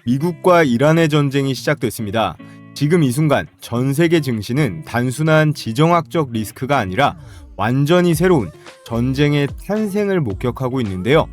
미국과 이란의 전쟁이 시작됐습니다. 지금 이 순간 전 세계 증시는 단순한 지정학적 리스크가 아니라 완전히 새로운 전쟁의 탄생을 목격하고 있는데요.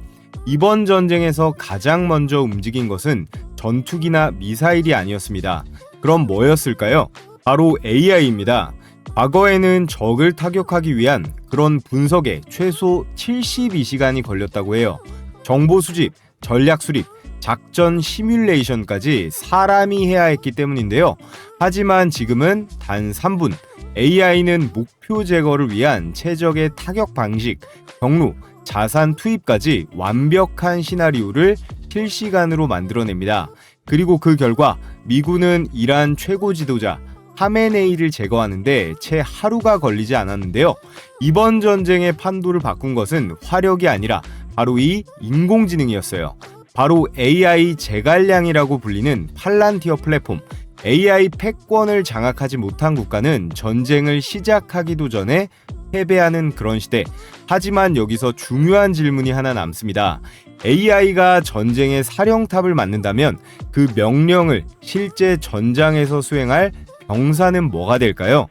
이번 전쟁에서 가장 먼저 움직인 것은 전투기나 미사일이 아니었습니다. 그럼 뭐였을까요? 바로 AI입니다. 과거에는 적을 타격하기 위한 그런 분석에 최소 72시간이 걸렸다고 해요. 정보 수집, 전략 수립, 작전 시뮬레이션까지 사람이 해야 했기 때문인데요. 하지만 지금은 단 3분, AI는 목표 제거를 위한 최적의 타격 방식, 경로, 자산 투입까지 완벽한 시나리오를 실시간으로 만들어냅니다. 그리고 그 결과 미군은 이란 최고 지도자 하메네이를 제거하는데 채 하루가 걸리지 않았는데요. 이번 전쟁의 판도를 바꾼 것은 화력이 아니라 바로 이 인공지능이었어요. 바로 AI 제갈량이라고 불리는 팔란티어 플랫폼. AI 패권을 장악하지 못한 국가는 전쟁을 시작하기도 전에 패배하는 그런 시대. 하지만 여기서 중요한 질문이 하나 남습니다. AI가 전쟁의 사령탑을 맡는다면 그 명령을 실제 전장에서 수행할 병사는 뭐가 될까요?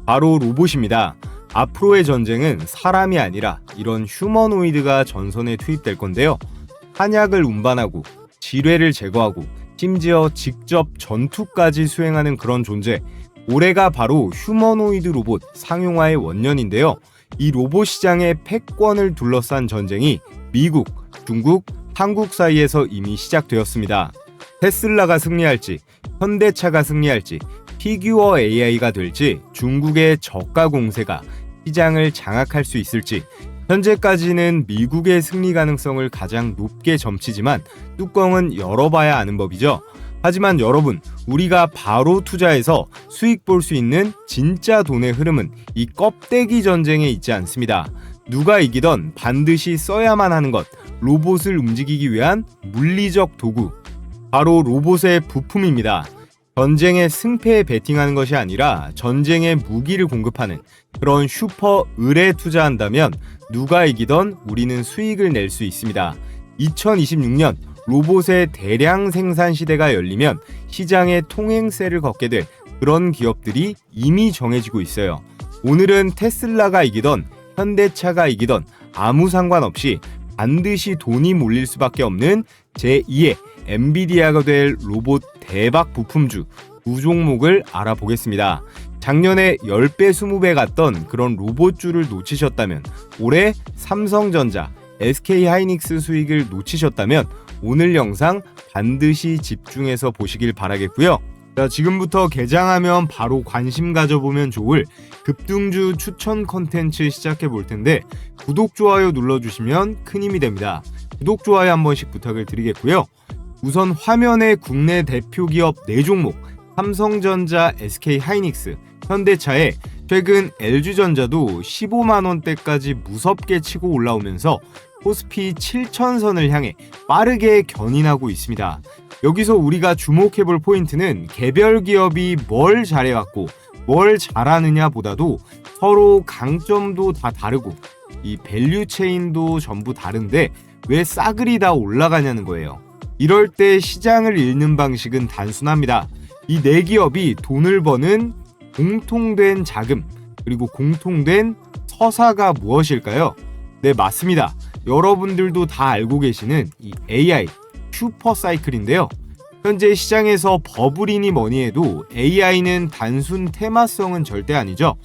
바로 로봇입니다. 앞으로의 전쟁은 사람이 아니라 이런 휴머노이드가 전선에 투입될 건데요. 한약을 운반하고 지뢰를 제거하고 심지어 직접 전투까지 수행하는 그런 존재. 올해가 바로 휴머노이드 로봇 상용화의 원년인데요. 이 로봇 시장의 패권을 둘러싼 전쟁이 미국, 중국, 한국 사이에서 이미 시작되었습니다. 테슬라가 승리할지, 현대차가 승리할지, 피규어 AI가 될지, 중국의 저가 공세가 시장을 장악할 수 있을지, 현재까지는 미국의 승리 가능성을 가장 높게 점치지만 뚜껑은 열어봐야 아는 법이죠. 하지만 여러분, 우리가 바로 투자해서 수익 볼 수 있는 진짜 돈의 흐름은 이 껍데기 전쟁에 있지 않습니다. 누가 이기던 반드시 써야만 하는 것, 로봇을 움직이기 위한 물리적 도구, 바로 로봇의 부품입니다. 전쟁의 승패에 베팅하는 것이 아니라 전쟁의 무기를 공급하는 그런 슈퍼 을에 투자한다면 누가 이기던 우리는 수익을 낼 수 있습니다. 2026년 로봇의 대량 생산 시대가 열리면 시장의 통행세를 걷게 될 그런 기업들이 이미 정해지고 있어요. 오늘은 테슬라가 이기던 현대차가 이기던 아무 상관없이 반드시 돈이 몰릴 수밖에 없는 제2의 엔비디아가 될 로봇 대박 부품주 두 종목을 알아보겠습니다. 작년에 10배, 20배 갔던 그런 로봇주를 놓치셨다면, 올해 삼성전자, SK하이닉스 수익을 놓치셨다면 오늘 영상 반드시 집중해서 보시길 바라겠고요. 자, 지금부터 개장하면 바로 관심 가져보면 좋을 급등주 추천 컨텐츠 시작해 볼 텐데 구독, 좋아요 눌러주시면 큰 힘이 됩니다. 구독, 좋아요 한 번씩 부탁을 드리겠고요. 우선 화면에 국내 대표 기업 4종목 삼성전자, SK하이닉스, 현대차에 최근 LG전자도 15만원대까지 무섭게 치고 올라오면서 코스피 7000선을 향해 빠르게 견인하고 있습니다. 여기서 우리가 주목해볼 포인트는 개별 기업이 뭘 잘해왔고 뭘 잘하느냐 보다도 서로 강점도 다 다르고 이 밸류 체인도 전부 다른데 왜 싸그리 다 올라가냐는 거예요. 이럴 때 시장을 읽는 방식은 단순합니다. 이 4기업이 돈을 버는 공통된 자금, 그리고 공통된 서사가 무엇일까요? 네, 맞습니다. 여러분들도 다 알고 계시는 이 AI 슈퍼 사이클인데요. 현재 시장에서 버블이니 뭐니 해도 AI는 단순 테마성은 절대 아니죠.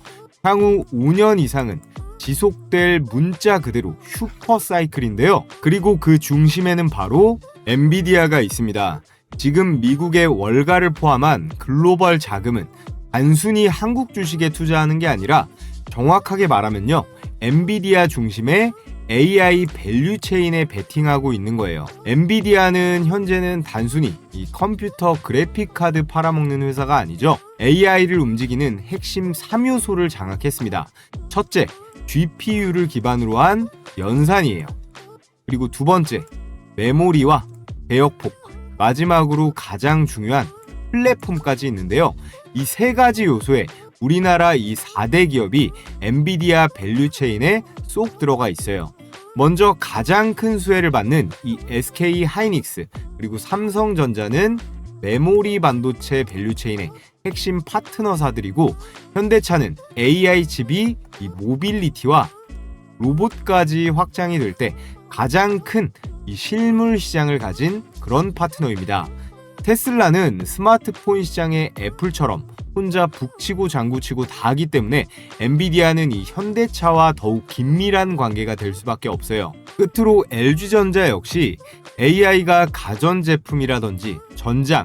향후 5년 이상은 지속될 문자 그대로 슈퍼 사이클인데요. 그리고 그 중심에는 바로 엔비디아가 있습니다. 지금 미국의 월가를 포함한 글로벌 자금은 단순히 한국 주식에 투자하는 게 아니라 정확하게 말하면요, 엔비디아 중심의 AI 밸류 체인에 베팅하고 있는 거예요. 엔비디아는 현재는 단순히 이 컴퓨터 그래픽 카드 팔아먹는 회사가 아니죠. AI를 움직이는 핵심 3요소를 장악했습니다. 첫째, GPU를 기반으로 한 연산이에요. 그리고 두 번째, 메모리와 대역폭, 마지막으로 가장 중요한 플랫폼까지 있는데요. 이 세 가지 요소에 우리나라 이 4대 기업이 엔비디아 밸류 체인에 쏙 들어가 있어요. 먼저 가장 큰 수혜를 받는 이 SK 하이닉스 그리고 삼성전자는 메모리 반도체 밸류체인의 핵심 파트너사들이고, 현대차는 AI 칩이 이 모빌리티와 로봇까지 확장이 될 때 가장 큰 이 실물 시장을 가진 그런 파트너입니다. 테슬라는 스마트폰 시장의 애플처럼 혼자 북치고 장구치고 다 하기 때문에 엔비디아는 이 현대차와 더욱 긴밀한 관계가 될 수밖에 없어요. 끝으로 LG전자 역시 AI가 가전제품이라든지 전장,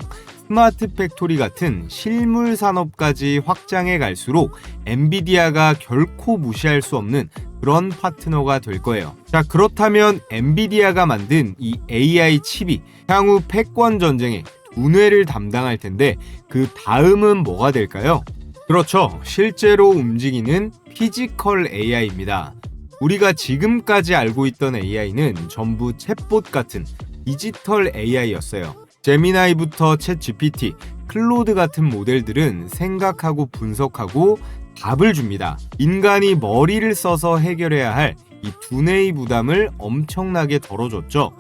스마트 팩토리 같은 실물 산업까지 확장해 갈수록 엔비디아가 결코 무시할 수 없는 그런 파트너가 될 거예요. 자, 그렇다면 엔비디아가 만든 이 AI 칩이 향후 패권 전쟁에 분해를 담당할 텐데 그 다음은 뭐가 될까요? 그렇죠. 실제로 움직이는 피지컬 AI입니다. 우리가 지금까지 알고 있던 AI는 전부 챗봇 같은 디지털 AI였어요. 제미나이부터 챗 GPT, 클로드 같은 모델들은 생각하고 분석하고 답을 줍니다. 인간이 머리를 써서 해결해야 할 이 두뇌의 부담을 엄청나게 덜어줬죠.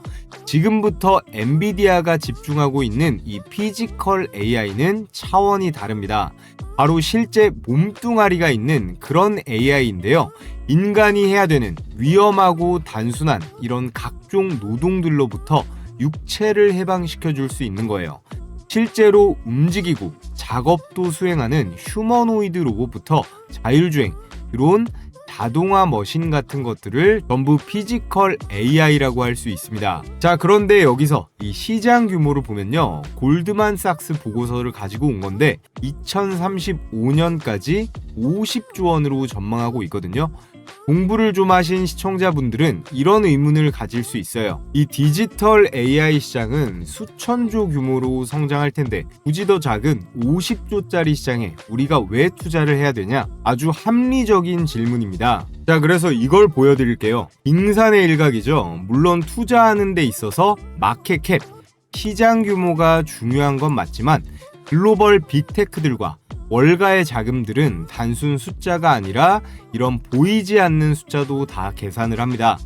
지금부터 엔비디아가 집중하고 있는 이 피지컬 AI는 차원이 다릅니다. 바로 실제 몸뚱아리가 있는 그런 AI인데요. 인간이 해야 되는 위험하고 단순한 이런 각종 노동들로부터 육체를 해방시켜 줄 수 있는 거예요. 실제로 움직이고 작업도 수행하는 휴머노이드 로봇부터 자율주행, 드론, 자동화 머신 같은 것들을 전부 피지컬 AI라고 할 수 있습니다. 자, 그런데 여기서 이 시장 규모를 보면요, 골드만삭스 보고서를 가지고 온 건데 2035년까지 50조 원으로 전망하고 있거든요. 공부를 좀 하신 시청자분들은 이런 의문을 가질 수 있어요. 이 디지털 AI 시장은 수천조 규모로 성장할 텐데 굳이 더 작은 50조짜리 시장에 우리가 왜 투자를 해야 되냐? 아주 합리적인 질문입니다. 자, 그래서 이걸 보여드릴게요. 빙산의 일각이죠. 물론 투자하는 데 있어서 마켓캡, 시장 규모가 중요한 건 맞지만 글로벌 빅테크들과 월가의 자금들은 단순 숫자가 아니라 이런 보이지 않는 숫자도 다 계산을 합니다.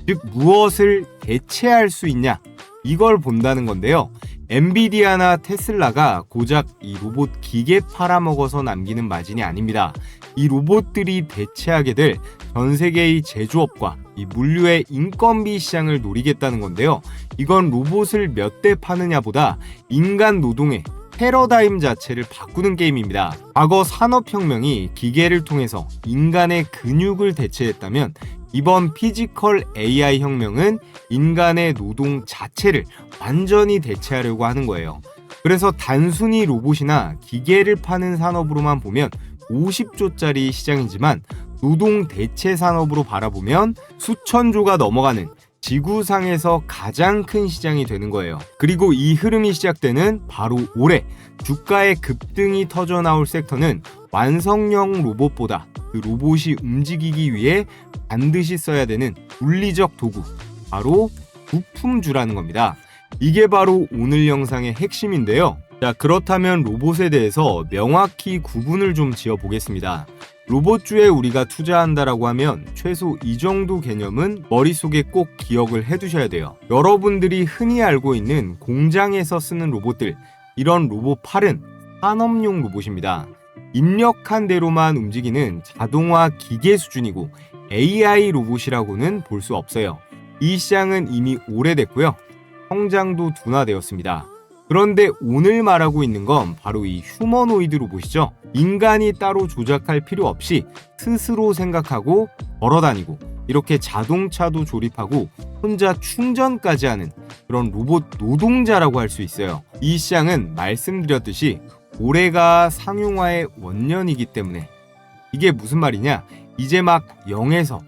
즉, 무엇을 대체할 수 있냐, 이걸 본다는 건데요. 엔비디아나 테슬라가 고작 이 로봇 기계 팔아먹어서 남기는 마진이 아닙니다. 이 로봇들이 대체하게 될 전 세계의 제조업과 이 물류의 인건비 시장을 노리겠다는 건데요. 이건 로봇을 몇 대 파느냐보다 인간 노동의 패러다임 자체를 바꾸는 게임입니다. 과거 산업혁명이 기계를 통해서 인간의 근육을 대체했다면 이번 피지컬 AI 혁명은 인간의 노동 자체를 완전히 대체하려고 하는 거예요. 그래서 단순히 로봇이나 기계를 파는 산업으로만 보면 50조짜리 시장이지만 노동 대체 산업으로 바라보면 수천조가 넘어가는 지구상에서 가장 큰 시장이 되는 거예요. 그리고 이 흐름이 시작되는 바로 올해 주가의 급등이 터져 나올 섹터는 완성형 로봇보다 그 로봇이 움직이기 위해 반드시 써야 되는 물리적 도구, 바로 부품주라는 겁니다. 이게 바로 오늘 영상의 핵심인데요. 자, 그렇다면 로봇에 대해서 명확히 구분을 좀 지어 보겠습니다. 로봇주에 우리가 투자한다라고 하면 최소 이 정도 개념은 머릿속에 꼭 기억을 해두셔야 돼요. 여러분들이 흔히 알고 있는 공장에서 쓰는 로봇들, 이런 로봇 팔은 산업용 로봇입니다. 입력한 대로만 움직이는 자동화 기계 수준이고 AI 로봇이라고는 볼 수 없어요. 이 시장은 이미 오래됐고요. 성장도 둔화되었습니다. 그런데 오늘 말하고 있는 건 바로 이 휴머노이드 로봇이죠. 인간이 따로 조작할 필요 없이 스스로 생각하고 걸어다니고 이렇게 자동차도 조립하고 혼자 충전까지 하는 그런 로봇 노동자라고 할 수 있어요. 이 시장은 말씀드렸듯이 올해가 상용화의 원년이기 때문에, 이게 무슨 말이냐, 이제 막 0에서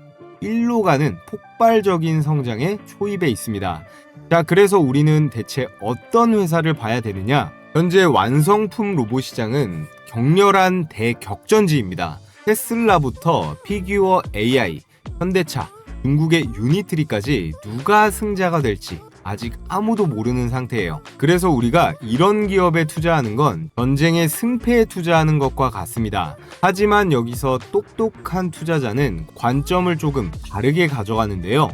1로 가는 폭발적인 성장의 초입에 있습니다. 자, 그래서 우리는 대체 어떤 회사를 봐야 되느냐? 현재 완성품 로봇 시장은 격렬한 대격전지입니다. 테슬라부터 피규어 AI, 현대차, 중국의 유니트리까지 누가 승자가 될지 아직 아무도 모르는 상태예요. 그래서 우리가 이런 기업에 투자하는 건 전쟁의 승패에 투자하는 것과 같습니다. 하지만 여기서 똑똑한 투자자는 관점을 조금 다르게 가져가는데요.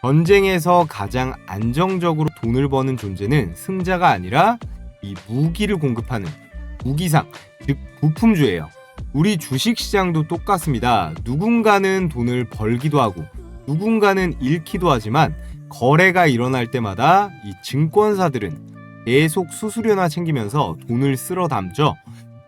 전쟁에서 가장 안정적으로 돈을 버는 존재는 승자가 아니라 이 무기를 공급하는 무기상, 즉 부품주예요. 우리 주식시장도 똑같습니다. 누군가는 돈을 벌기도 하고 누군가는 잃기도 하지만 거래가 일어날 때마다 이 증권사들은 계속 수수료나 챙기면서 돈을 쓸어 담죠.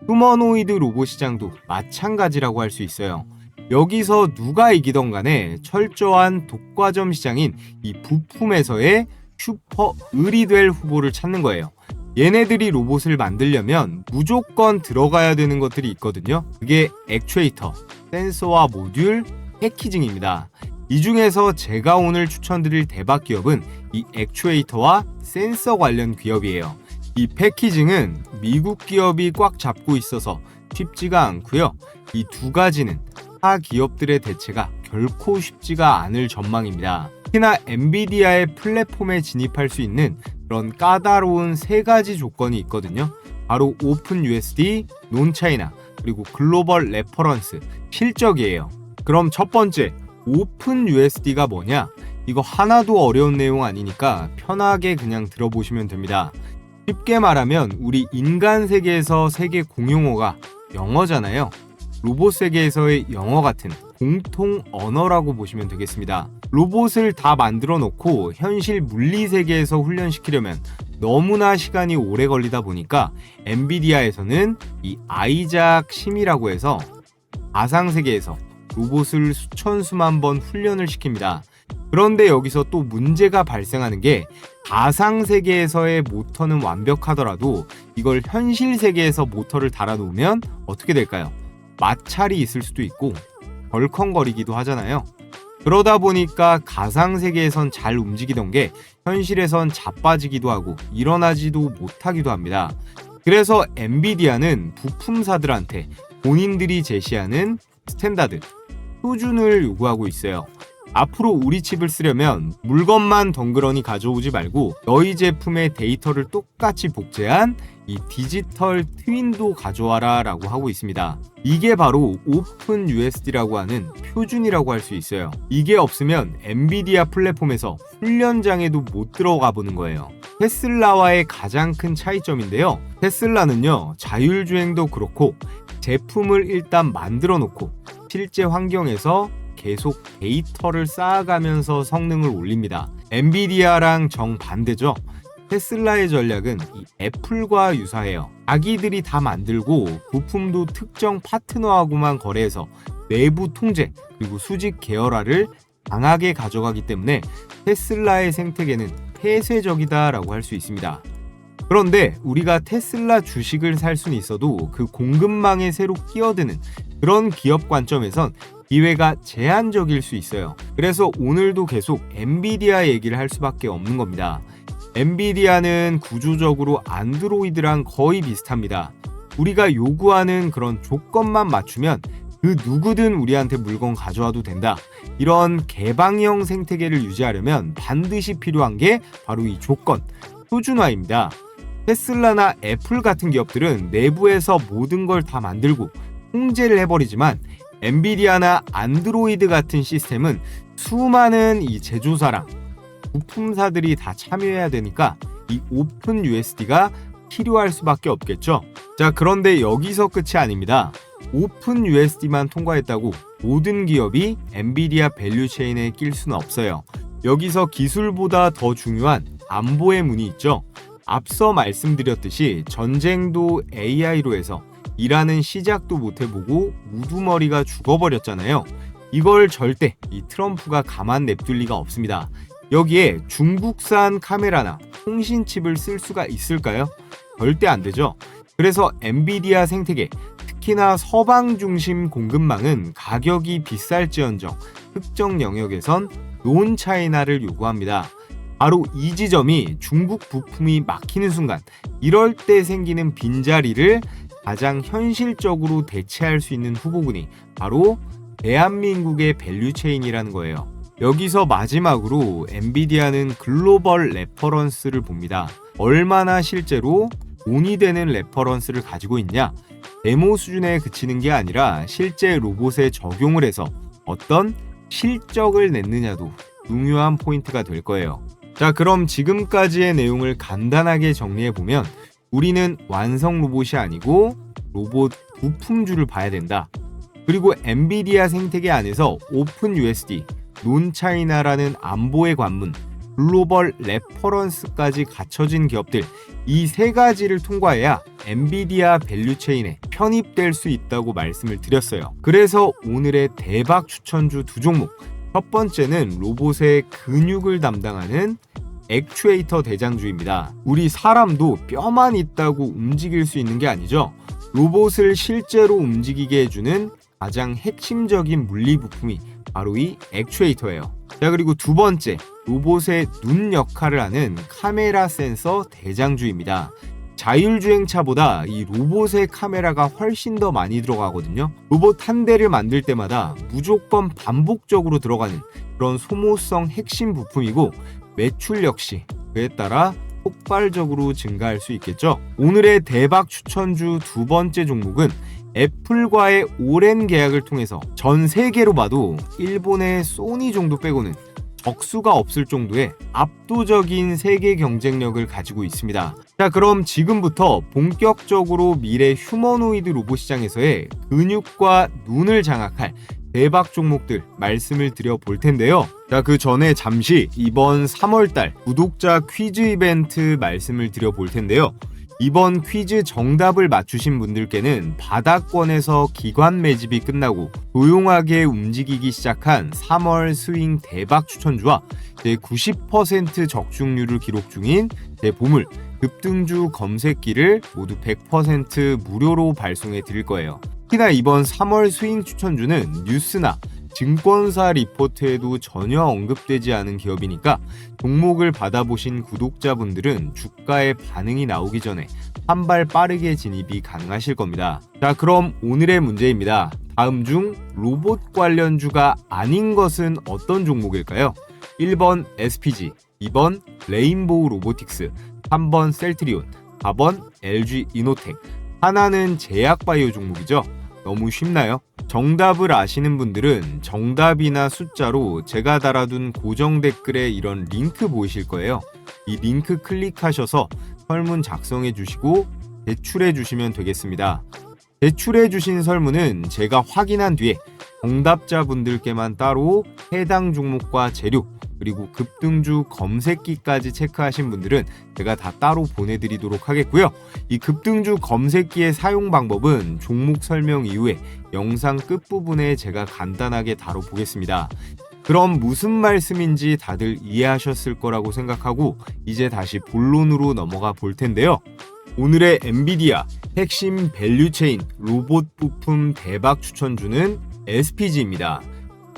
휴머노이드 로봇 시장도 마찬가지라고 할 수 있어요. 여기서 누가 이기던 간에 철저한 독과점 시장인 이 부품에서의 슈퍼 을이 될 후보를 찾는 거예요. 얘네들이 로봇을 만들려면 무조건 들어가야 되는 것들이 있거든요. 그게 액추에이터, 센서와 모듈, 패키징입니다. 이 중에서 제가 오늘 추천드릴 대박 기업은 이 액추에이터와 센서 관련 기업이에요. 이 패키징은 미국 기업이 꽉 잡고 있어서 쉽지가 않고요. 이 두 가지는 타 기업들의 대체가 결코 쉽지가 않을 전망입니다. 특히나 엔비디아의 플랫폼에 진입할 수 있는 그런 까다로운 세 가지 조건이 있거든요. 바로 오픈 USD, 논 차이나, 그리고 글로벌 레퍼런스, 실적이에요. 그럼 첫 번째, 오픈 USD가 뭐냐? 이거 하나도 어려운 내용 아니니까 편하게 그냥 들어보시면 됩니다. 쉽게 말하면 우리 인간 세계에서 세계 공용어가 영어잖아요. 로봇 세계에서의 영어 같은 공통 언어라고 보시면 되겠습니다. 로봇을 다 만들어 놓고 현실 물리 세계에서 훈련시키려면 너무나 시간이 오래 걸리다 보니까 엔비디아에서는 이 아이작 심이라고 해서 가상 세계에서 로봇을 수천 수만 번 훈련을 시킵니다. 그런데 여기서 또 문제가 발생하는 게 가상 세계에서의 모터는 완벽하더라도 이걸 현실 세계에서 모터를 달아놓으면 어떻게 될까요? 마찰이 있을 수도 있고 덜컹거리기도 하잖아요. 그러다 보니까 가상 세계에선 잘 움직이던 게 현실에선 자빠지기도 하고 일어나지도 못하기도 합니다. 그래서 엔비디아는 부품사들한테 본인들이 제시하는 스탠다드, 표준을 요구하고 있어요. 앞으로 우리 칩을 쓰려면 물건만 덩그러니 가져오지 말고 너희 제품의 데이터를 똑같이 복제한 이 디지털 트윈도 가져와라 라고 하고 있습니다. 이게 바로 오픈 USD라고 하는 표준이라고 할 수 있어요. 이게 없으면 엔비디아 플랫폼에서 훈련장에도 못 들어가 보는 거예요. 테슬라와의 가장 큰 차이점인데요. 테슬라는요, 자율주행도 그렇고 제품을 일단 만들어 놓고 실제 환경에서 계속 데이터를 쌓아가면서 성능을 올립니다. 엔비디아랑 정반대죠. 테슬라의 전략은 이 애플과 유사해요. 자기들이 다 만들고 부품도 특정 파트너하고만 거래해서 내부 통제 그리고 수직 계열화를 강하게 가져가기 때문에 테슬라의 생태계는 폐쇄적이다라고 할 수 있습니다. 그런데 우리가 테슬라 주식을 살 수는 있어도 그 공급망에 새로 끼어드는 그런 기업 관점에선 기회가 제한적일 수 있어요. 그래서 오늘도 계속 엔비디아 얘기를 할 수밖에 없는 겁니다. 엔비디아는 구조적으로 안드로이드랑 거의 비슷합니다. 우리가 요구하는 그런 조건만 맞추면 그 누구든 우리한테 물건 가져와도 된다. 이런 개방형 생태계를 유지하려면 반드시 필요한 게 바로 이 조건, 표준화입니다. 테슬라나 애플 같은 기업들은 내부에서 모든 걸 다 만들고 통제를 해버리지만 엔비디아나 안드로이드 같은 시스템은 수많은 이 제조사랑 부품사들이 다 참여해야 되니까 이 오픈 USD가 필요할 수밖에 없겠죠. 자, 그런데 여기서 끝이 아닙니다. 오픈 USD만 통과했다고 모든 기업이 엔비디아 밸류체인에 낄 수는 없어요. 여기서 기술보다 더 중요한 안보의 문이 있죠. 앞서 말씀드렸듯이 전쟁도 AI로 해서 일하는 시작도 못 해보고 우두머리가 죽어버렸잖아요. 이걸 절대 이 트럼프가 가만 냅둘 리가 없습니다. 여기에 중국산 카메라나 통신칩을 쓸 수가 있을까요? 절대 안 되죠. 그래서 엔비디아 생태계, 특히나 서방 중심 공급망은 가격이 비쌀지언정 특정 영역에선 논 차이나를 요구합니다. 바로 이 지점이 중국 부품이 막히는 순간, 이럴 때 생기는 빈자리를 가장 현실적으로 대체할 수 있는 후보군이 바로 대한민국의 밸류체인이라는 거예요. 여기서 마지막으로 엔비디아는 글로벌 레퍼런스를 봅니다. 얼마나 실제로 돈이 되는 레퍼런스를 가지고 있냐? 데모 수준에 그치는 게 아니라 실제 로봇에 적용을 해서 어떤 실적을 냈느냐도 중요한 포인트가 될 거예요. 자, 그럼 지금까지의 내용을 간단하게 정리해보면 우리는 완성 로봇이 아니고 로봇 부품주를 봐야 된다. 그리고 엔비디아 생태계 안에서 오픈 USD, 논차이나라는 안보의 관문, 글로벌 레퍼런스까지 갖춰진 기업들, 이 세 가지를 통과해야 엔비디아 밸류체인에 편입될 수 있다고 말씀을 드렸어요. 그래서 오늘의 대박 추천주 두 종목, 첫 번째는 로봇의 근육을 담당하는 액추에이터 대장주입니다. 우리 사람도 뼈만 있다고 움직일 수 있는 게 아니죠. 로봇을 실제로 움직이게 해주는 가장 핵심적인 물리 부품이 바로 이 액추에이터예요. 자, 그리고 두 번째, 로봇의 눈 역할을 하는 카메라 센서 대장주입니다. 자율주행차보다 이 로봇의 카메라가 훨씬 더 많이 들어가거든요. 로봇 한 대를 만들 때마다 무조건 반복적으로 들어가는 그런 소모성 핵심 부품이고, 매출 역시 그에 따라 폭발적으로 증가할 수 있겠죠. 오늘의 대박 추천주 두 번째 종목은 애플과의 오랜 계약을 통해서 전 세계로 봐도 일본의 소니 정도 빼고는 적수가 없을 정도의 압도적인 세계 경쟁력을 가지고 있습니다. 자, 그럼 지금부터 본격적으로 미래 휴머노이드 로봇 시장에서의 근육과 눈을 장악할 대박 종목들 말씀을 드려볼 텐데요. 자, 그 전에 잠시 이번 3월달 구독자 퀴즈 이벤트 말씀을 드려볼 텐데요. 이번 퀴즈 정답을 맞추신 분들께는 바닥권에서 기관 매집이 끝나고 조용하게 움직이기 시작한 3월 스윙 대박 추천주와 제 90% 적중률을 기록 중인 제 보물 급등주 검색기를 모두 100% 무료로 발송해 드릴 거예요. 특히나 이번 3월 스윙 추천주는 뉴스나 증권사 리포트에도 전혀 언급되지 않은 기업이니까 종목을 받아보신 구독자분들은 주가의 반응이 나오기 전에 한 발 빠르게 진입이 가능하실 겁니다. 자, 그럼 오늘의 문제입니다. 다음 중 로봇 관련주가 아닌 것은 어떤 종목일까요? 1번 SPG, 2번 레인보우 로보틱스, 3번 셀트리온, 4번 LG 이노텍. 하나는 제약바이오 종목이죠. 너무 쉽나요? 정답을 아시는 분들은 정답이나 숫자로 제가 달아둔 고정 댓글에 이런 링크 보이실 거예요. 이 링크 클릭하셔서 설문 작성해 주시고 제출해 주시면 되겠습니다. 제출해 주신 설문은 제가 확인한 뒤에 정답자분들께만 따로 해당 종목과 재료, 그리고 급등주 검색기까지 체크하신 분들은 제가 다 따로 보내드리도록 하겠고요. 이 급등주 검색기의 사용 방법은 종목 설명 이후에 영상 끝부분에 제가 간단하게 다뤄보겠습니다. 그럼 무슨 말씀인지 다들 이해하셨을 거라고 생각하고 이제 다시 본론으로 넘어가 볼 텐데요. 오늘의 엔비디아 핵심 밸류체인 로봇 부품 대박 추천주는 SPG입니다.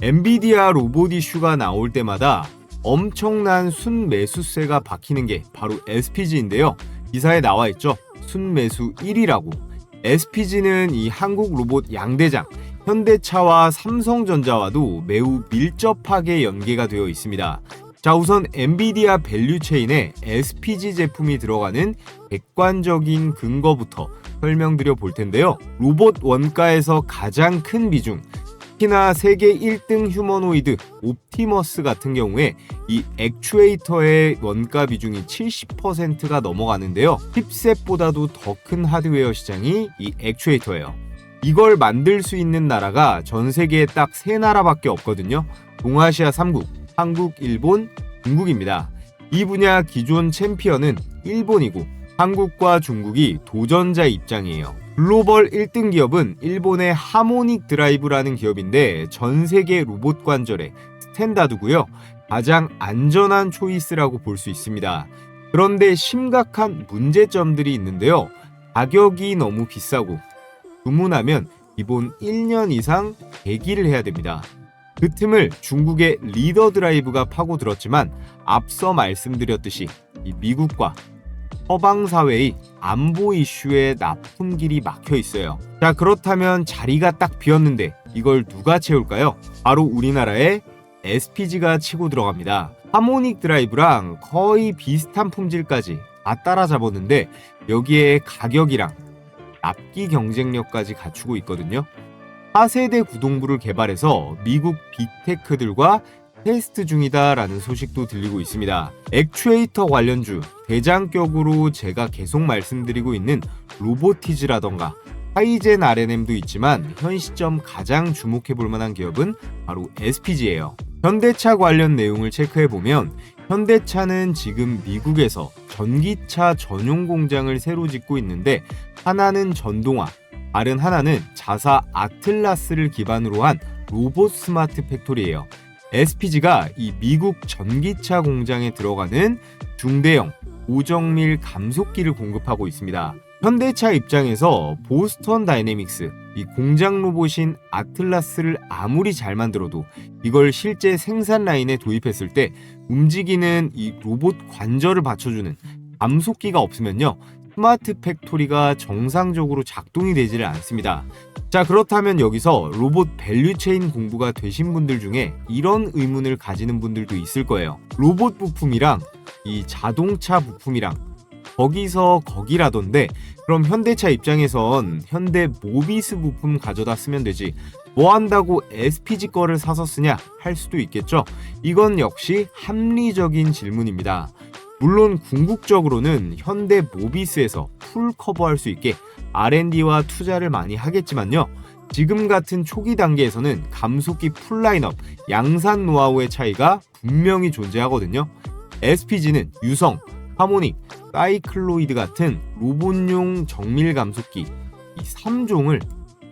엔비디아 로봇 이슈가 나올 때마다 엄청난 순매수세가 박히는 게 바로 SPG인데요. 기사에 나와 있죠. 순매수 1위라고. SPG는 이 한국 로봇 양대장 현대차와 삼성전자와도 매우 밀접하게 연계가 되어 있습니다. 자, 우선 엔비디아 밸류체인에 SPG 제품이 들어가는 객관적인 근거부터 설명드려 볼 텐데요. 로봇 원가에서 가장 큰 비중, 특히나 세계 1등 휴머노이드 옵티머스 같은 경우에 이 액추에이터의 원가 비중이 70%가 넘어가는데요. 칩셋보다도 더 큰 하드웨어 시장이 이 액추에이터예요. 이걸 만들 수 있는 나라가 전 세계에 딱 3나라밖에 없거든요. 동아시아 3국, 한국, 일본, 중국입니다. 이 분야 기존 챔피언은 일본이고 한국과 중국이 도전자 입장이에요. 글로벌 1등 기업은 일본의 하모닉 드라이브라는 기업인데 전 세계 로봇 관절의 스탠다드고요. 가장 안전한 초이스라고 볼 수 있습니다. 그런데 심각한 문제점들이 있는데요. 가격이 너무 비싸고 주문하면 기본 1년 이상 대기를 해야 됩니다. 그 틈을 중국의 리더 드라이브가 파고들었지만 앞서 말씀드렸듯이 이 미국과 서방 사회의 안보 이슈에 납품길이 막혀 있어요. 자, 그렇다면 자리가 딱 비었는데 이걸 누가 채울까요? 바로 우리나라의 SPG가 치고 들어갑니다. 하모닉 드라이브랑 거의 비슷한 품질까지 다 따라잡았는데 여기에 가격이랑 납기 경쟁력까지 갖추고 있거든요. 4세대 구동부를 개발해서 미국 빅테크들과 테스트 중이다라는 소식도 들리고 있습니다. 액추에이터 관련주 대장격으로 제가 계속 말씀드리고 있는 로보티즈라던가 하이젠 R&M도 있지만 현 시점 가장 주목해볼 만한 기업은 바로 SPG예요. 현대차 관련 내용을 체크해보면 현대차는 지금 미국에서 전기차 전용 공장을 새로 짓고 있는데 하나는 전동화, 다른 하나는 자사 아틀라스를 기반으로 한 로봇 스마트 팩토리예요. SPG가 이 미국 전기차 공장에 들어가는 중대형 고정밀 감속기를 공급하고 있습니다. 현대차 입장에서 보스턴 다이내믹스, 이 공장 로봇인 아틀라스를 아무리 잘 만들어도 이걸 실제 생산 라인에 도입했을 때 움직이는 이 로봇 관절을 받쳐주는 감속기가 없으면요, 스마트 팩토리가 정상적으로 작동이 되지를 않습니다. 자, 그렇다면 여기서 로봇 밸류체인 공부가 되신 분들 중에 이런 의문을 가지는 분들도 있을 거예요. 로봇 부품이랑 이 자동차 부품이랑 거기서 거기라던데, 그럼 현대차 입장에선 현대 모비스 부품 가져다 쓰면 되지 뭐 한다고 SPG 거를 사서 쓰냐 할 수도 있겠죠. 이건 역시 합리적인 질문입니다. 물론 궁극적으로는 현대 모비스에서 풀 커버할 수 있게 R&D와 투자를 많이 하겠지만요, 지금 같은 초기 단계에서는 감속기 풀 라인업, 양산 노하우의 차이가 분명히 존재하거든요. SPG는 유성, 하모닉, 사이클로이드 같은 로봇용 정밀 감속기 이 3종을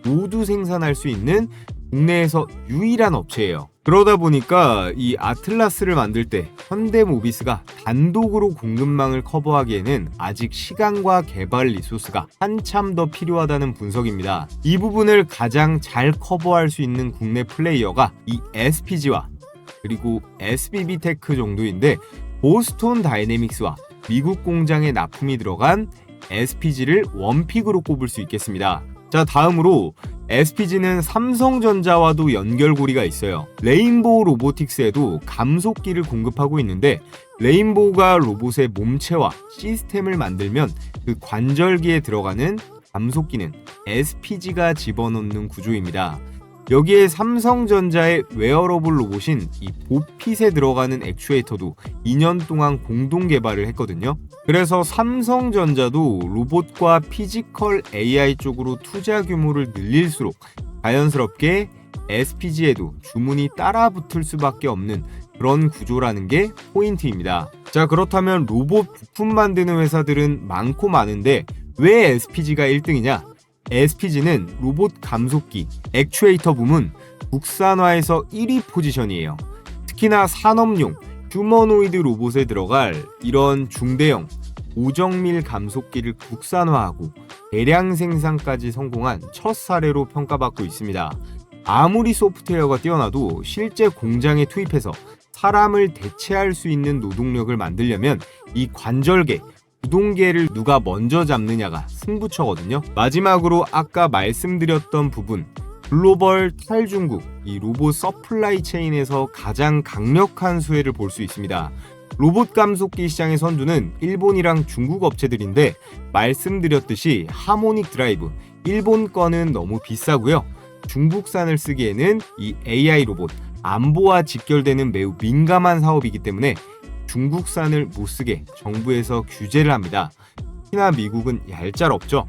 모두 생산할 수 있는 국내에서 유일한 업체예요. 그러다 보니까 이 아틀라스를 만들 때 현대모비스가 단독으로 공급망을 커버하기에는 아직 시간과 개발 리소스가 한참 더 필요하다는 분석입니다. 이 부분을 가장 잘 커버할 수 있는 국내 플레이어가 이 SPG와 그리고 SBB테크 정도인데, 보스턴 다이내믹스와 미국 공장에 납품이 들어간 SPG를 원픽으로 꼽을 수 있겠습니다. 자, 다음으로 SPG는 삼성전자와도 연결고리가 있어요. 레인보우 로보틱스에도 감속기를 공급하고 있는데, 레인보우가 로봇의 몸체와 시스템을 만들면 그 관절기에 들어가는 감속기는 SPG가 집어넣는 구조입니다. 여기에 삼성전자의 웨어러블 로봇인 이 보핏에 들어가는 액추에이터도 2년 동안 공동 개발을 했거든요. 그래서 삼성전자도 로봇과 피지컬 AI 쪽으로 투자 규모를 늘릴수록 자연스럽게 SPG에도 주문이 따라붙을 수밖에 없는 그런 구조라는 게 포인트입니다. 자, 그렇다면 로봇 부품 만드는 회사들은 많고 많은데 왜 SPG가 1등이냐? SPG는 로봇 감속기, 액추에이터 부문 국산화에서 1위 포지션이에요. 특히나 산업용 휴머노이드 로봇에 들어갈 이런 중대형 고정밀 감속기를 국산화하고 대량 생산까지 성공한 첫 사례로 평가받고 있습니다. 아무리 소프트웨어가 뛰어나도 실제 공장에 투입해서 사람을 대체할 수 있는 노동력을 만들려면 이 관절개, 구동계를 누가 먼저 잡느냐가 승부처거든요. 마지막으로 아까 말씀드렸던 부분, 글로벌 탈중국, 이 로봇 서플라이 체인에서 가장 강력한 수혜를 볼 수 있습니다. 로봇 감속기 시장의 선두는 일본이랑 중국 업체들인데, 말씀드렸듯이 하모닉 드라이브, 일본 거는 너무 비싸고요. 중국산을 쓰기에는 이 AI 로봇, 안보와 직결되는 매우 민감한 사업이기 때문에 중국산을 못쓰게 정부에서 규제를 합니다. 특히나 미국은 얄짤없죠.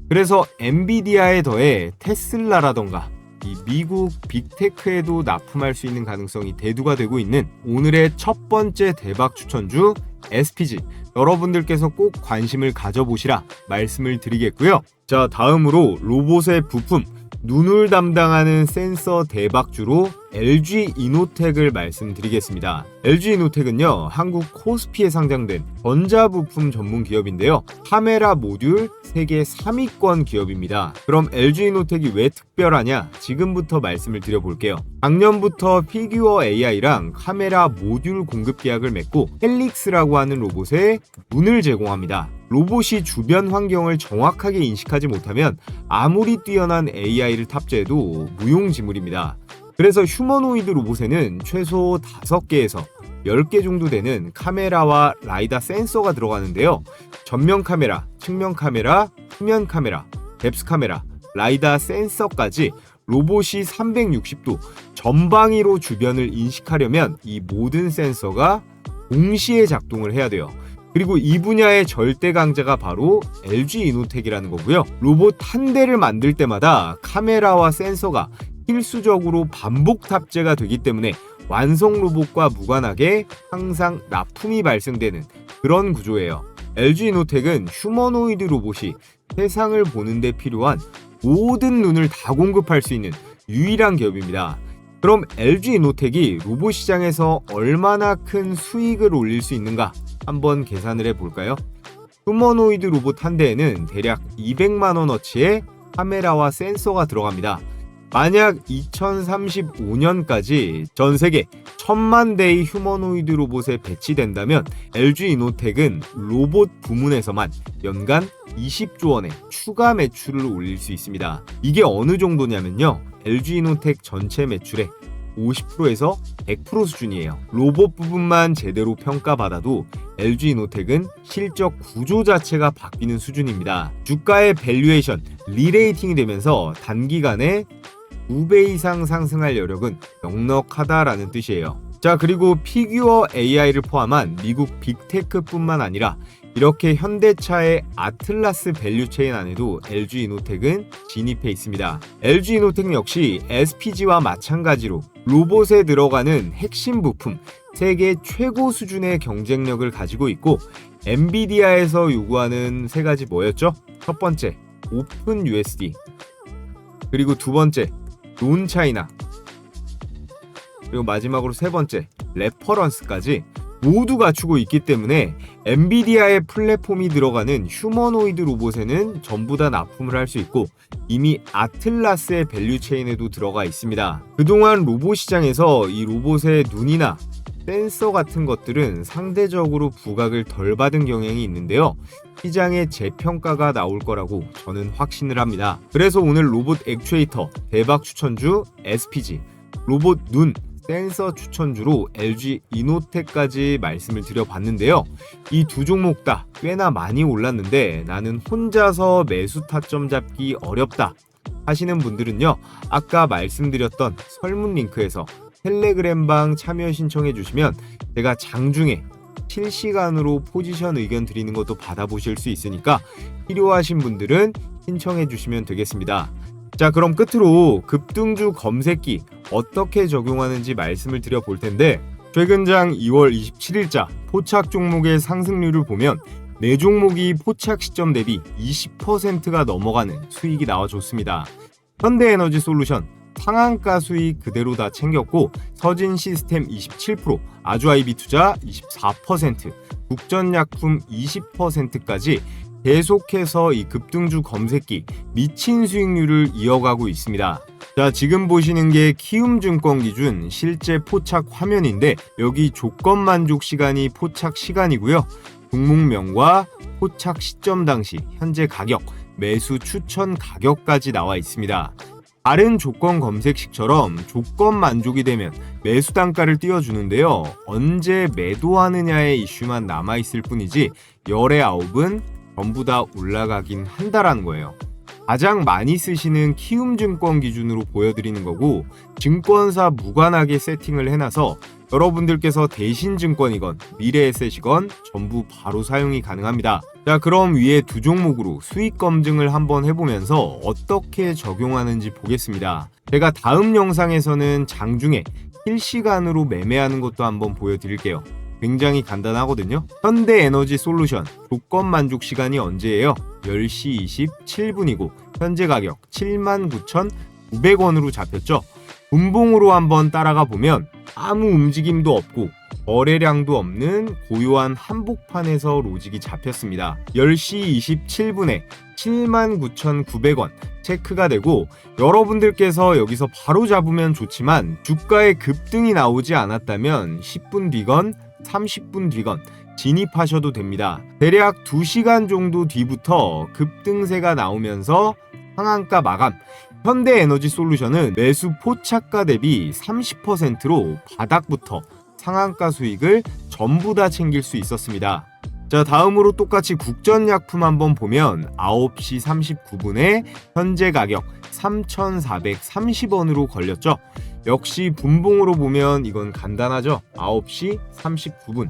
그래서 엔비디아에 더해 테슬라라던가 이 미국 빅테크에도 납품할 수 있는 가능성이 대두가 되고 있는 오늘의 첫 번째 대박 추천주 SPG, 여러분들께서 꼭 관심을 가져보시라 말씀을 드리겠고요. 자, 다음으로 로봇의 부품, 눈을 담당하는 센서 대박주로 LG 이노텍을 말씀드리겠습니다. LG 이노텍은요, 한국 코스피에 상장된 전자부품 전문 기업인데요, 카메라 모듈 세계 3위권 기업입니다. 그럼 LG 이노텍이 왜 특별하냐? 지금부터 말씀을 드려볼게요. 작년부터 피규어 AI랑 카메라 모듈 공급 계약을 맺고 헬릭스라고 하는 로봇에 눈을 제공합니다. 로봇이 주변 환경을 정확하게 인식하지 못하면 아무리 뛰어난 AI를 탑재해도 무용지물입니다. 그래서 휴머노이드 로봇에는 최소 5개에서 10개 정도 되는 카메라와 라이다 센서가 들어가는데요. 전면 카메라, 측면 카메라, 후면 카메라, 뎁스 카메라, 라이다 센서까지 로봇이 360도 전방위로 주변을 인식하려면 이 모든 센서가 동시에 작동을 해야 돼요. 그리고 이 분야의 절대 강자가 바로 LG 이노텍이라는 거고요. 로봇 한 대를 만들 때마다 카메라와 센서가 필수적으로 반복 탑재가 되기 때문에 완성 로봇과 무관하게 항상 납품이 발생되는 그런 구조예요. LG 이노텍은 휴머노이드 로봇이 세상을 보는 데 필요한 모든 눈을 다 공급할 수 있는 유일한 기업입니다. 그럼 LG 이노텍이 로봇 시장에서 얼마나 큰 수익을 올릴 수 있는가 한번 계산을 해볼까요? 휴머노이드 로봇 한 대에는 대략 200만 원어치의 카메라와 센서가 들어갑니다. 만약 2035년까지 전 세계 1000만 대의 휴머노이드 로봇에 배치된다면 LG 이노텍은 로봇 부문에서만 연간 20조 원의 추가 매출을 올릴 수 있습니다. 이게 어느 정도냐면요. LG 이노텍 전체 매출의 50%에서 100% 수준이에요. 로봇 부분만 제대로 평가받아도 LG 이노텍은 실적 구조 자체가 바뀌는 수준입니다. 주가의 밸류에이션, 리레이팅이 되면서 단기간에 2배 이상 상승할 여력은 넉넉하다라는 뜻이에요. 자, 그리고 피규어 AI를 포함한 미국 빅테크뿐만 아니라 이렇게 현대차의 아틀라스 밸류체인 안에도 LG 이노텍은 진입해 있습니다. LG 이노텍 역시 SPG와 마찬가지로 로봇에 들어가는 핵심 부품 세계 최고 수준의 경쟁력을 가지고 있고, 엔비디아에서 요구하는 세 가지 뭐였죠? 첫 번째, 오픈 USD, 그리고 두 번째, 논 차이나, 그리고 마지막으로 세 번째, 레퍼런스까지 모두 갖추고 있기 때문에 엔비디아의 플랫폼이 들어가는 휴머노이드 로봇에는 전부 다 납품을 할 수 있고, 이미 아틀라스의 밸류체인에도 들어가 있습니다. 그동안 로봇 시장에서 이 로봇의 눈이나 센서 같은 것들은 상대적으로 부각을 덜 받은 경향이 있는데요. 시장에 재평가가 나올 거라고 저는 확신을 합니다. 그래서 오늘 로봇 액추에이터 대박 추천주 SPG, 로봇 눈 센서 추천주로 LG 이노텍까지 말씀을 드려봤는데요. 이 두 종목 다 꽤나 많이 올랐는데 나는 혼자서 매수 타점 잡기 어렵다 하시는 분들은요, 아까 말씀드렸던 설문 링크에서 텔레그램방 참여 신청해 주시면 제가 장중에 실시간으로 포지션 의견 드리는 것도 받아보실 수 있으니까 필요하신 분들은 신청해 주시면 되겠습니다. 자, 그럼 끝으로 급등주 검색기 어떻게 적용하는지 말씀을 드려볼 텐데, 최근장 2월 27일자 포착 종목의 상승률을 보면 네 종목이 포착 시점 대비 20%가 넘어가는 수익이 나와줬습니다. 현대에너지솔루션 상한가 수익 그대로 다 챙겼고, 서진시스템 27%, 아주아이비투자 24%, 국전약품 20%까지 계속해서 이 급등주 검색기 미친 수익률을 이어가고 있습니다. 자, 지금 보시는 게 키움증권 기준 실제 포착 화면인데, 여기 조건 만족 시간이 포착 시간이고요. 종목명과 포착 시점 당시 현재 가격, 매수 추천 가격까지 나와 있습니다. 다른 조건 검색식처럼 조건 만족이 되면 매수 단가를 띄워주는데요. 언제 매도하느냐의 이슈만 남아있을 뿐이지 열의 9은 전부 다 올라가긴 한다라는 거예요. 가장 많이 쓰시는 키움증권 기준으로 보여드리는 거고, 증권사 무관하게 세팅을 해놔서 여러분들께서 대신증권이건 미래에셋이건 전부 바로 사용이 가능합니다. 자, 그럼 위에 두 종목으로 수익 검증을 한번 해보면서 어떻게 적용하는지 보겠습니다. 제가 다음 영상에서는 장중에 실시간으로 매매하는 것도 한번 보여드릴게요. 굉장히 간단하거든요. 현대에너지솔루션 조건 만족 시간이 언제예요? 10시 27분이고 현재 가격 79,900원으로 잡혔죠. 분봉으로 한번 따라가 보면 아무 움직임도 없고 거래량도 없는 고요한 한복판에서 로직이 잡혔습니다. 10시 27분에 79,900원 체크가 되고, 여러분들께서 여기서 바로 잡으면 좋지만 주가의 급등이 나오지 않았다면 10분 뒤건 30분 뒤건 진입하셔도 됩니다. 대략 2시간 정도 뒤부터 급등세가 나오면서 상한가 마감, 현대에너지솔루션은 매수 포착가 대비 30%로 바닥부터 상한가 수익을 전부 다 챙길 수 있었습니다. 자, 다음으로 똑같이 국전약품 한번 보면 9시 39분에 현재 가격 3,430원으로 걸렸죠. 역시 분봉으로 보면 이건 간단하죠. 9시 39분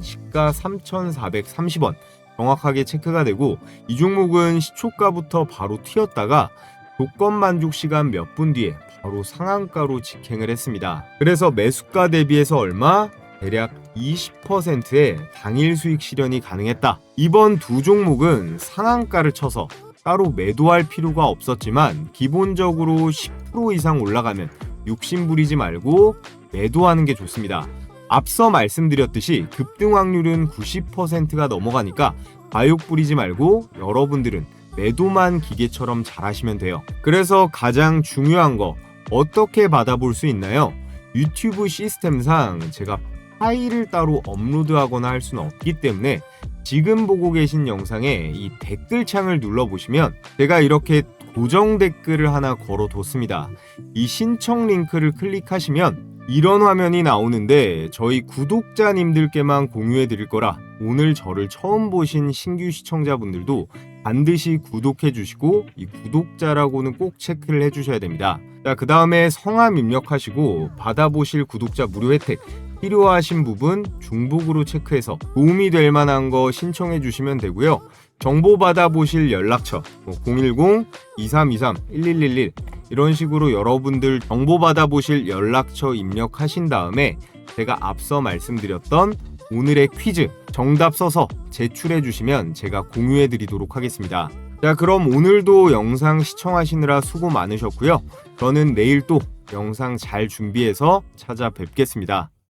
시가 3,430원 정확하게 체크가 되고, 이 종목은 시초가부터 바로 튀었다가 조건 만족 시간 몇 분 뒤에 바로 상한가로 직행을 했습니다. 그래서 매수가 대비해서 얼마? 대략 20%의 당일 수익 실현이 가능했다. 이번 두 종목은 상한가를 쳐서 따로 매도할 필요가 없었지만 기본적으로 10% 이상 올라가면 욕심 부리지 말고 매도하는 게 좋습니다. 앞서 말씀드렸듯이 급등 확률은 90%가 넘어가니까 과욕 부리지 말고 여러분들은 매도만 기계처럼 잘하시면 돼요. 그래서 가장 중요한 거 어떻게 받아볼 수 있나요? 유튜브 시스템상 제가 파일을 따로 업로드하거나 할 수는 없기 때문에 지금 보고 계신 영상에 이 댓글창을 눌러보시면 제가 이렇게 고정 댓글을 하나 걸어뒀습니다. 이 신청 링크를 클릭하시면 이런 화면이 나오는데 저희 구독자님들께만 공유해 드릴 거라 오늘 저를 처음 보신 신규 시청자분들도 반드시 구독해 주시고 이 구독자라고는 꼭 체크를 해 주셔야 됩니다. 자, 그 다음에 성함 입력하시고 받아보실 구독자 무료 혜택 필요하신 부분 중복으로 체크해서 도움이 될 만한 거 신청해 주시면 되고요. 정보 받아보실 연락처 010-2323-1111 이런 식으로 여러분들 정보 받아보실 연락처 입력하신 다음에 제가 앞서 말씀드렸던 오늘의 퀴즈 정답 써서 제출해 주시면 제가 공유해 드리도록 하겠습니다. 자, 그럼 오늘도 영상 시청하시느라 수고 많으셨고요. 저는 내일 또 영상 잘 준비해서 찾아뵙겠습니다.